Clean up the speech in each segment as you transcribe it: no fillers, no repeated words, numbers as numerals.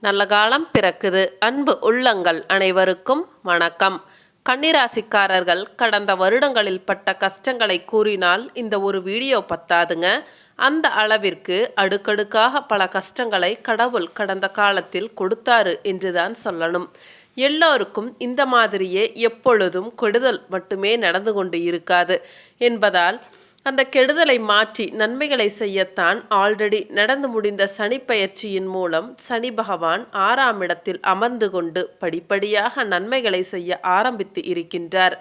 நல்ல காலம் பிறக்குது. அன்பு உள்ளங்கள் அனைவருக்கும் வணக்கம். கன்னிராசிக்காரர்கள் கடந்த வருடங்களில் பட்ட கஷ்டங்களை கூறினால் இந்த ஒரு வீடியோ பத்தாதுங்க. அந்த அளவிற்கு அடுக்கடுக்காக பல கஷ்டங்களை கடவுள் கடந்த காலத்தில் கொடுத்தாரு என்றுதான் சொல்லணும். எல்லோருக்கும் இந்த மாதிரியே எப்பொழுதும் கெடுதல் மட்டுமே நடந்து கொண்டு இருக்காது என்பதால் அந்த கெடுதலை மாற்றி நன்மைகளை செய்யத்தான் ஆல்ரெடி நடந்து முடிந்த சனி பயிற்சியின் மூலம் சனி பகவான் 6ஆம் இடத்தில் அமர்ந்து கொண்டு படிப்படியாக நன்மைகளை செய்ய ஆரம்பித்து இருக்கின்றார்.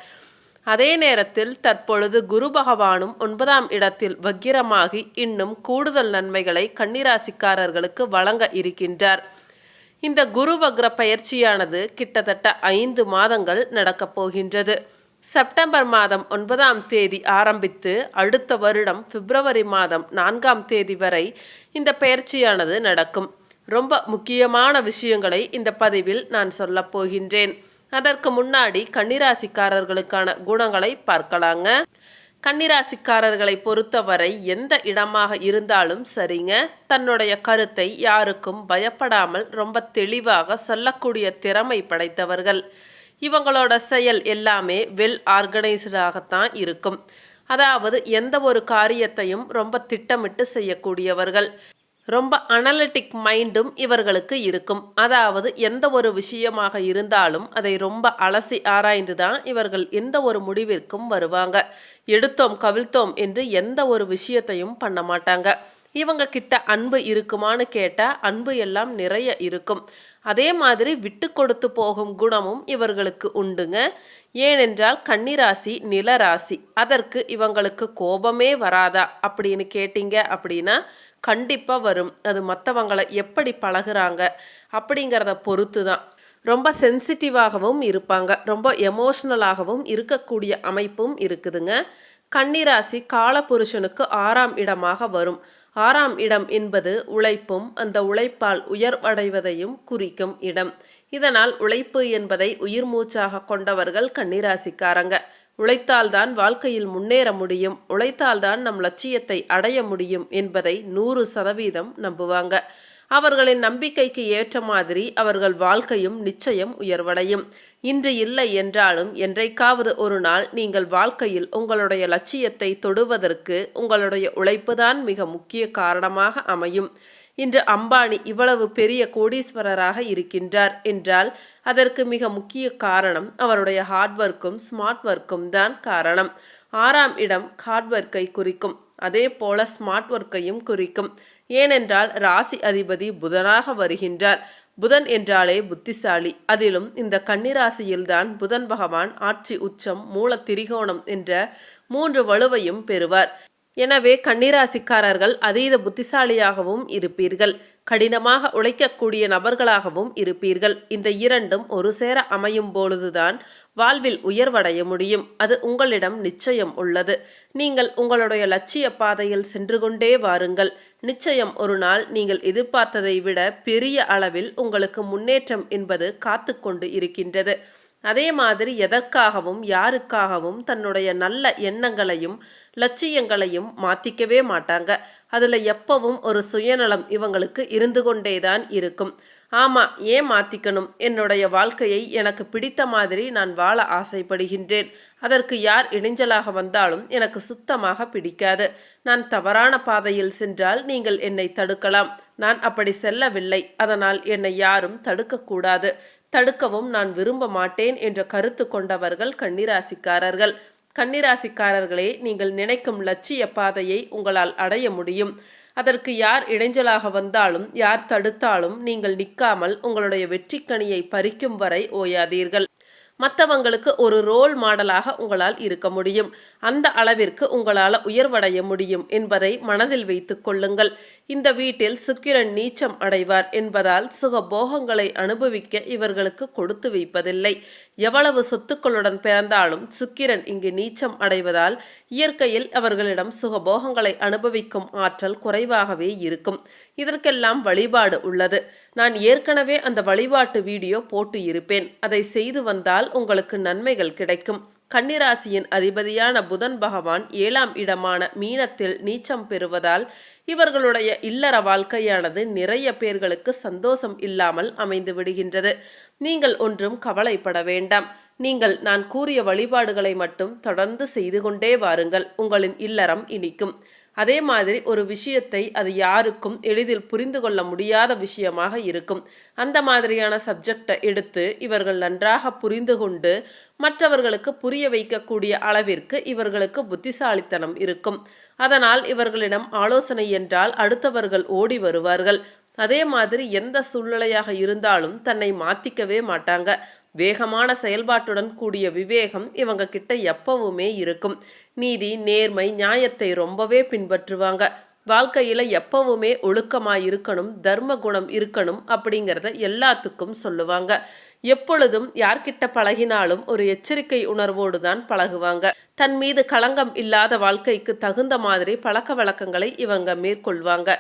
அதே நேரத்தில் தற்பொழுது குரு பகவானும் 9ஆம் இடத்தில் வக்கிரமாகி இன்னும் கூடுதல் நன்மைகளை கன்னிராசிக்காரர்களுக்கு வழங்க இருக்கின்றார். இந்த குரு வக்ர பயிற்சியானது கிட்டத்தட்ட 5 மாதங்கள் நடக்கப் போகின்றது. செப்டம்பர் மாதம் 9ஆம் தேதி ஆரம்பித்து அடுத்த வருடம் பிப்ரவரி மாதம் 4ஆம் தேதி வரை இந்த பயிற்சியானது நடக்கும். ரொம்ப முக்கியமான விஷயங்களை இந்த பதிவில் நான் சொல்லப் போகின்றேன். அதற்கு முன்னாடி கன்னிராசிக்காரர்களுக்கான குணங்களை பார்க்கலாங்க. கன்னிராசிக்காரர்களை பொறுத்தவரை எந்த இடமாக இருந்தாலும் சரிங்க, தன்னுடைய கருத்தை யாருக்கும் பயப்படாமல் ரொம்ப தெளிவாக சொல்லக்கூடிய திறமை படைத்தவர்கள். இவங்களோட செயல் எல்லாமே வெல் ஆர்கனைஸ்டாகத்தான் இருக்கும். அதாவது எந்த ஒரு காரியத்தையும் ரொம்ப திட்டமிட்டு செய்யக்கூடியவர்கள். ரொம்ப அனலிட்டிக் மைண்டும் இவர்களுக்கு இருக்கும். அதாவது எந்த ஒரு விஷயமாக இருந்தாலும் அதை ரொம்ப அலசி ஆராய்ந்து தான் இவர்கள் எந்த ஒரு முடிவிற்கும் வருவாங்க. எடுத்தோம் கவிழ்த்தோம் என்று எந்த ஒரு விஷயத்தையும் பண்ண மாட்டாங்க. இவங்க கிட்ட அன்பு இருக்குமான்னு கேட்டால் அன்பு எல்லாம் நிறைய இருக்கும். அதே மாதிரி விட்டு கொடுத்து போகும் குணமும் இவர்களுக்கு உண்டுங்க. ஏனென்றால் கன்னிராசி நிலராசி. அதற்கு இவங்களுக்கு கோபமே வராதா அப்படின்னு கேட்டிங்க அப்படின்னா கண்டிப்பாக வரும். அது மற்றவங்களை எப்படி பழகுறாங்க அப்படிங்கிறத பொறுத்து தான். ரொம்ப சென்சிட்டிவாகவும் இருப்பாங்க, ரொம்ப எமோஷ்னலாகவும் இருக்கக்கூடிய அமைப்பும் இருக்குதுங்க. கன்னிராசி காலபுருஷனுக்கு 6ஆம் இடமாக வரும். 6ஆம் இடம் என்பது உழைப்பும் அந்த உழைப்பால் உயர்வடைவதையும் குறிக்கும் இடம். இதனால் உழைப்பு என்பதை உயிர் மூச்சாக கொண்டவர்கள் கன்னிராசிக்காரங்க. உழைத்தால்தான் வாழ்க்கையில் முன்னேற முடியும், உழைத்தால்தான் நம் லட்சியத்தை அடைய முடியும் என்பதை 100% நம்புவாங்க. அவர்களின் நம்பிக்கைக்கு ஏற்ற மாதிரி அவர்கள் வாழ்க்கையும் நிச்சயம் உயர்வடையும். இன்று இல்லை என்றாலும் என்றைக்காவது ஒரு நாள் நீங்கள் வாழ்க்கையில் உங்களுடைய லட்சியத்தை தொடுவதற்கு உங்களுடைய உழைப்புதான் மிக முக்கிய காரணமாக அமையும். இன்று அம்பானி இவ்வளவு பெரிய கோடீஸ்வரராக இருக்கின்றார் என்றால் அதற்கு மிக முக்கிய காரணம் அவருடைய ஹார்ட் ஒர்க்கும் ஸ்மார்ட் ஒர்க்கும் தான் காரணம். 6ஆம் இடம் ஹார்ட் ஒர்க்கை குறிக்கும், அதே போல ஸ்மார்ட் ஒர்க்கையும் குறிக்கும். ஏனென்றால் ராசி அதிபதி புதனாக வருகின்றார். புதன் என்றாலே புத்திசாலி. அதிலும் இந்த கன்னிராசியில்தான் புதன் பகவான் ஆட்சி உச்சம் மூல திரிகோணம் என்ற 3 வலுவையும் பெறுவார். எனவே கன்னிராசிக்காரர்கள் அதீத புத்திசாலியாகவும் இருப்பீர்கள், கடினமாக உழைக்கக்கூடிய நபர்களாகவும் இருப்பீர்கள். இந்த இரண்டும் ஒரு சேர அமையும் பொழுதுதான் வாழ்வில் உயர்வடைய முடியும். அது உங்களிடம் நிச்சயம் உள்ளது. நீங்கள் உங்களுடைய லட்சிய பாதையில் சென்று கொண்டே வாருங்கள். நிச்சயம் ஒரு நாள் நீங்கள் எதிர்பார்த்ததை விட பெரிய அளவில் உங்களுக்கு முன்னேற்றம் என்பது காத்து கொண்டு இருக்கின்றது. அதே மாதிரி எதற்காகவும் யாருக்காகவும் தன்னுடைய நல்ல எண்ணங்களையும் லட்சியங்களையும் மாற்றிக்கவே மாட்டாங்க. அதில் எப்பவும் ஒரு சுயநலம் இவங்களுக்கு இருந்து கொண்டேதான் இருக்கும். ஆமாம், ஏன் மாற்றிக்கணும்? என்னுடைய வாழ்க்கையை எனக்கு பிடித்த மாதிரி நான் வாழ ஆசைப்படுகின்றேன். அதற்கு யார் இடைஞ்சலாக வந்தாலும் எனக்கு சுத்தமாக பிடிக்காது. நான் தவறான பாதையில் சென்றால் நீங்கள் என்னை தடுக்கலாம். நான் அப்படி செல்லவில்லை, அதனால் என்னை யாரும் தடுக்கக்கூடாது, தடுக்கவும் நான் விரும்ப மாட்டேன் என்ற கருத்து கொண்டவர்கள் கன்னிராசிக்காரர்கள். கன்னிராசிக்காரர்களே, நீங்கள் நினைக்கும் லட்சிய பாதையை உங்களால் அடைய முடியும். அதற்கு யார் இடைஞ்சலாக வந்தாலும் யார் தடுத்தாலும் நீங்கள் நிற்காமல் உங்களுடைய வெற்றிக்கனியை பறிக்கும் வரை ஓயாதீர்கள். மற்றவங்களுக்கு ஒரு ரோல் மாடலாக உங்களால் இருக்க முடியும். அந்த அளவிற்கு உங்களால் உயர்வடைய முடியும் என்பதை மனதில் வைத்து கொள்ளுங்கள். இந்த வீட்டில் சுக்கிரன் நீச்சம் அடைவார் என்பதால் சுகபோகங்களை அனுபவிக்க இவர்களுக்கு கொடுத்து வைப்பதில்லை. எவ்வளவு சொத்துக்களுடன் பிறந்தாலும் சுக்கிரன் இங்கு நீச்சம் அடைவதால் இயற்கையில் அவர்களிடம் சுகபோகங்களை அனுபவிக்கும் ஆற்றல் குறைவாகவே இருக்கும். இதற்கெல்லாம் வழிபாடு உள்ளது. நான் ஏற்கனவே அந்த வழிபாட்டு வீடியோ போட்டு இருப்பேன். அதை செய்து வந்தால் உங்களுக்கு நன்மைகள் கிடைக்கும். கன்னிராசியின் அதிபதியான புதன் பகவான் 7ஆம் இடமான மீனத்தில் நீச்சம் பெறுவதால் இவர்களுடைய இல்லற வாழ்க்கையானது நிறைய பேர்களுக்கு சந்தோஷம் இல்லாமல் அமைந்து விடுகின்றது. நீங்கள் ஒன்றும் கவலைப்பட வேண்டாம். நீங்கள் நான் கூறிய வழிபாடுகளை மட்டும் தொடர்ந்து செய்து கொண்டே வாருங்கள். உங்களின் இல்லறம் இனிக்கும். அதே மாதிரி ஒரு விஷயத்தை அது யாருக்கும் எளிதில் புரிந்து கொள்ள முடியாத விஷயமாக இருக்கும். அந்த மாதிரியான சப்ஜெக்டை எடுத்து இவர்கள் நன்றாக புரிந்து கொண்டு மற்றவர்களுக்கு புரிய வைக்கக்கூடிய அளவிற்கு இவர்களுக்கு புத்திசாலித்தனம் இருக்கும். அதனால் இவர்களிடம் ஆலோசனை என்றால் அடுத்தவர்கள் ஓடி வருவார்கள். அதே மாதிரி எந்த சூழ்நிலையாக இருந்தாலும் தன்னை மாத்திக்கவே மாட்டாங்க. வேகமான செயல்பாட்டுடன் கூடிய விவேகம் இவங்க கிட்ட எப்பவுமே இருக்கும். நீதி, நேர்மை, நியாயத்தை ரொம்பவே பின்பற்றுவாங்க. வாழ்க்கையில எப்பவுமே ஒழுக்கமாய் இருக்கணும், தர்ம குணம் இருக்கணும் அப்படிங்கிறத எல்லாத்துக்கும் சொல்லுவாங்க. எப்பொழுதும் யார்கிட்ட பழகினாலும் ஒரு எச்சரிக்கை உணர்வோடு தான் பழகுவாங்க. தன் மீது களங்கம் இல்லாத வாழ்க்கைக்கு தகுந்த மாதிரி பழக்க வழக்கங்களை இவங்க மேற்கொள்வாங்க.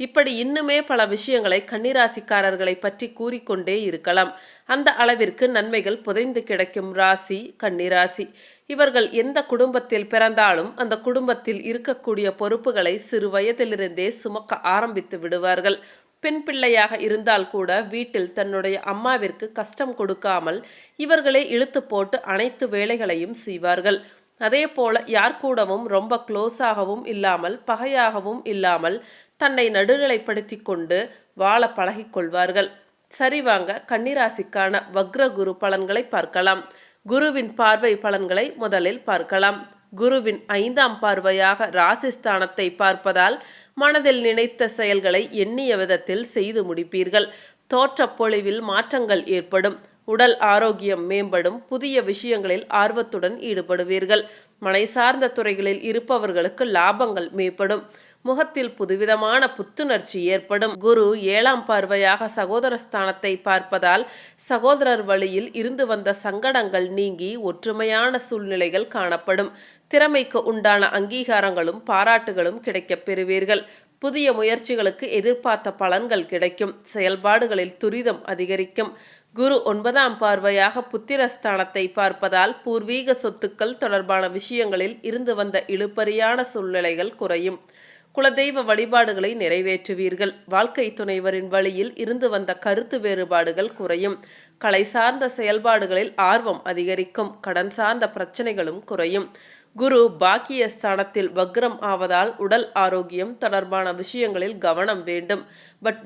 இப்படி இன்னுமே பல விஷயங்களை கன்னிராசிக்காரர்களை பற்றி கூறிக்கொண்டே இருக்கலாம். அந்த அளவிற்கு நன்மைகள் புதைந்து கிடைக்கும் ராசி கன்னிராசி. இவர்கள் எந்த குடும்பத்தில் பிறந்தாலும் அந்த குடும்பத்தில் இருக்கக்கூடிய பொறுப்புகளை சிறு வயதிலிருந்தே சுமக்க ஆரம்பித்து விடுவார்கள். பெண் பிள்ளையாக இருந்தால் கூட வீட்டில் தன்னுடைய அம்மாவிற்கு கஷ்டம் கொடுக்காமல் இவர்களே இழுத்து போட்டு அனைத்து வேலைகளையும் செய்வார்கள். அதே போல யார் கூடவும் ரொம்ப க்ளோஸாகவும் இல்லாமல் பகையாகவும் இல்லாமல் தன்னை நடுநிலைப்படுத்தி கொண்டு வாழ பழகிக்கொள்வார்கள். சரிவாங்க, கன்னிராசிக்கான வக்ர குரு பலன்களை பார்க்கலாம். குருவின் பார்வை பலன்களை முதலில் பார்க்கலாம். குருவின் 5ஆம் பார்வையாக ராசிஸ்தானத்தை பார்ப்பதால் மனதில் நினைத்த செயல்களை எண்ணிய விதத்தில் செய்து முடிப்பீர்கள். தோற்ற பொழிவில் மாற்றங்கள் ஏற்படும். உடல் ஆரோக்கியம் மேம்படும். புதிய விஷயங்களில் ஆர்வத்துடன் ஈடுபடுவீர்கள். மனை சார்ந்த துறைகளில் இருப்பவர்களுக்கு லாபங்கள் மேம்படும். முகத்தில் புதுவிதமான புத்துணர்ச்சி ஏற்படும். குரு 7ஆம் பார்வையாக சகோதரஸ்தானத்தை பார்ப்பதால் சகோதரர் வழியில் இருந்து வந்த சங்கடங்கள் நீங்கி ஒற்றுமையான சூழ்நிலைகள் காணப்படும். திறமைக்கு உண்டான அங்கீகாரங்களும் பாராட்டுகளும் கிடைக்கப் பெறுவீர்கள். புதிய முயற்சிகளுக்கு எதிர்பார்த்த பலன்கள் கிடைக்கும். செயல்பாடுகளில் துரிதம் அதிகரிக்கும். குரு 9ஆம் பார்வையாக புத்திரஸ்தானத்தை பார்ப்பதால் பூர்வீக சொத்துக்கள் தொடர்பான விஷயங்களில் இருந்து வந்த இழுபறியான சூழ்நிலைகள் குறையும். குலதெய்வ வழிபாடுகளை நிறைவேற்றுவீர்கள். வாழ்க்கை துணைவரின் வழியில் இருந்து வந்த கருத்து வேறுபாடுகள் குறையும். கலை சார்ந்த செயல்பாடுகளில் ஆர்வம் அதிகரிக்கும். கடன் சார்ந்த பிரச்சனைகளும் குறையும். குரு பாக்கியஸ்தானத்தில் வக்ரம் ஆவதால் உடல் ஆரோக்கியம் தொடர்பான விஷயங்களில் கவனம் வேண்டும்.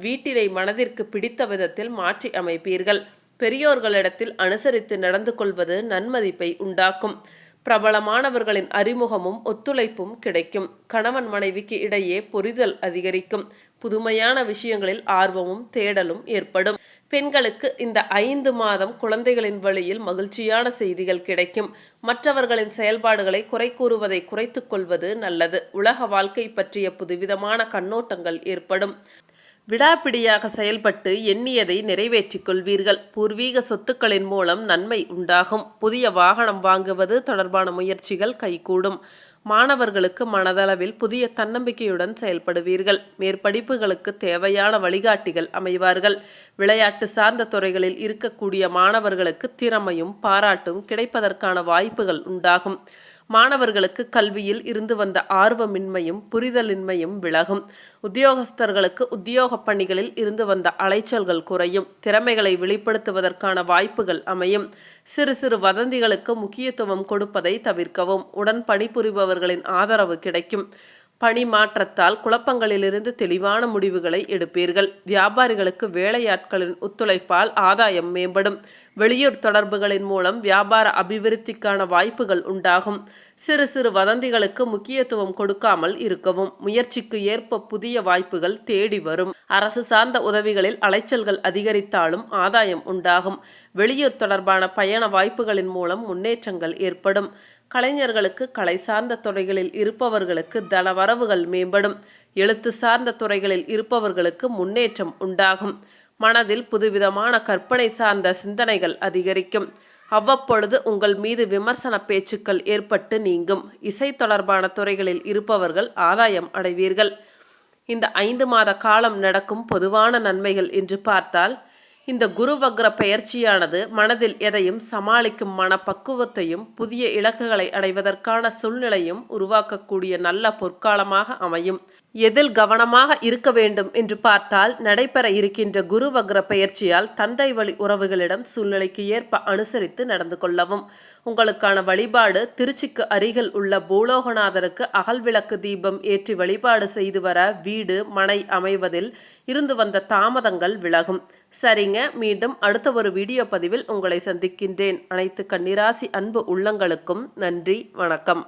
வீட்டினை மனதிற்கு பிடித்த விதத்தில் மாற்றி அமைப்பீர்கள். பெரியோர்களிடத்தில் அனுசரித்து நடந்து கொள்வது நன்மதிப்பை உண்டாக்கும். பிரபலமானவர்களின் அறிமுகமும் ஒத்துழைப்பும் கிடைக்கும். கணவன் மனைவிக்கு இடையே புரிதல் அதிகரிக்கும். புதுமையான விஷயங்களில் ஆர்வமும் தேடலும் ஏற்படும். பெண்களுக்கு இந்த 5 மாதம் குழந்தைகளின் வழியில் மகிழ்ச்சியான செய்திகள் கிடைக்கும். மற்றவர்களின் செயல்பாடுகளை குறை கூறுவதை குறைத்துக் கொள்வது நல்லது. உலக வாழ்க்கை பற்றிய புதுவிதமான கண்ணோட்டங்கள் ஏற்படும். விடாப்பிடியாக செயல்பட்டு எண்ணியதை நிறைவேற்றிக் கொள்வீர்கள். பூர்வீக சொத்துக்களின் மூலம் நன்மை உண்டாகும். புதிய வாகனம் வாங்குவது தொடர்பான முயற்சிகள் கைகூடும். மாணவர்களுக்கு மனதளவில் புதிய தன்னம்பிக்கையுடன் செயல்படுவீர்கள். மேற்படிப்புகளுக்கு தேவையான வழிகாட்டிகள் அமைவார்கள். விளையாட்டு சார்ந்த துறைகளில் இருக்கக்கூடிய மாணவர்களுக்கு திறமையும் பாராட்டும் கிடைப்பதற்கான வாய்ப்புகள் உண்டாகும். மாணவர்களுக்கு கல்வியில் இருந்து வந்த ஆர்வமின்மையும் புரிதலின்மையும் விலகும். உத்தியோகஸ்தர்களுக்கு உத்தியோக பணிகளில் இருந்து வந்த அலைச்சல்கள் குறையும். திறமைகளை வெளிப்படுத்துவதற்கான வாய்ப்புகள் அமையும். சிறு சிறு வதந்திகளுக்கு முக்கியத்துவம் கொடுப்பதை தவிர்க்கவும். உடன் பணிபுரிபவர்களின் ஆதரவு கிடைக்கும். பணி மாற்றத்தால் குழப்பங்களிலிருந்து தெளிவான முடிவுகளை எடுப்பீர்கள். வியாபாரிகளுக்கு வேலையாட்களின் ஒத்துழைப்பால் ஆதாயம் மேம்படும். வெளியூர் தொடர்புகளின் மூலம் வியாபார அபிவிருத்திக்கான வாய்ப்புகள் உண்டாகும். சிறு சிறு வதந்திகளுக்கு முக்கியத்துவம் கொடுக்காமல் இருக்கவும். முயற்சிக்கு ஏற்ப புதிய வாய்ப்புகள் தேடி வரும். அரசு சார்ந்த உதவிகளில் அலைச்சல்கள் அதிகரித்தாலும் ஆதாயம் உண்டாகும். வெளியூர் தொடர்பான பயண வாய்ப்புகளின் மூலம் முன்னேற்றங்கள் ஏற்படும். கலைஞர்களுக்கு கலை சார்ந்த துறைகளில் இருப்பவர்களுக்கு தனவரவுகள் மேம்படும். எழுத்து சார்ந்த துறைகளில் இருப்பவர்களுக்கு முன்னேற்றம் உண்டாகும். மனதில் புதுவிதமான கற்பனை சார்ந்த சிந்தனைகள் அதிகரிக்கும். அவ்வப்பொழுது உங்கள் மீது விமர்சன பேச்சுக்கள் ஏற்பட்டு நீங்கும். இசை தொடர்பான துறைகளில் இருப்பவர்கள் ஆதாயம் அடைவீர்கள். இந்த 5 மாத காலம் நடக்கும் பொதுவான நன்மைகள் என்று பார்த்தால், இந்த குரு வக்ர பெயர்ச்சியானது மனதில் எதையும் சமாளிக்கும் மனப்பக்குவத்தையும் புதிய இலக்குகளை அடைவதற்கான சூழ்நிலையும் உருவாக்கக்கூடிய நல்ல பொற்காலமாக அமையும். எதில் கவனமாக இருக்க வேண்டும் என்று பார்த்தால், நடைபெற இருக்கின்ற குரு வக்ர பெயர்ச்சியால் தந்தை வழி உறவுகளிடம் சூழ்நிலைக்கு ஏற்ப அனுசரித்து நடந்து கொள்ளவும். உங்களுக்கான வழிபாடு, திருச்சிக்கு அருகில் உள்ள பூலோகநாதருக்கு அகல் விளக்கு தீபம் ஏற்றி வழிபாடு செய்து வர வீடு மனை அமைவதில் இருந்து வந்த தாமதங்கள் விலகும். சரிங்க, மீண்டும் அடுத்த ஒரு வீடியோ பதிவில் உங்களை சந்திக்கின்றேன். அனைத்து கன்னிராசி அன்பு உள்ளங்களுக்கும் நன்றி, வணக்கம்.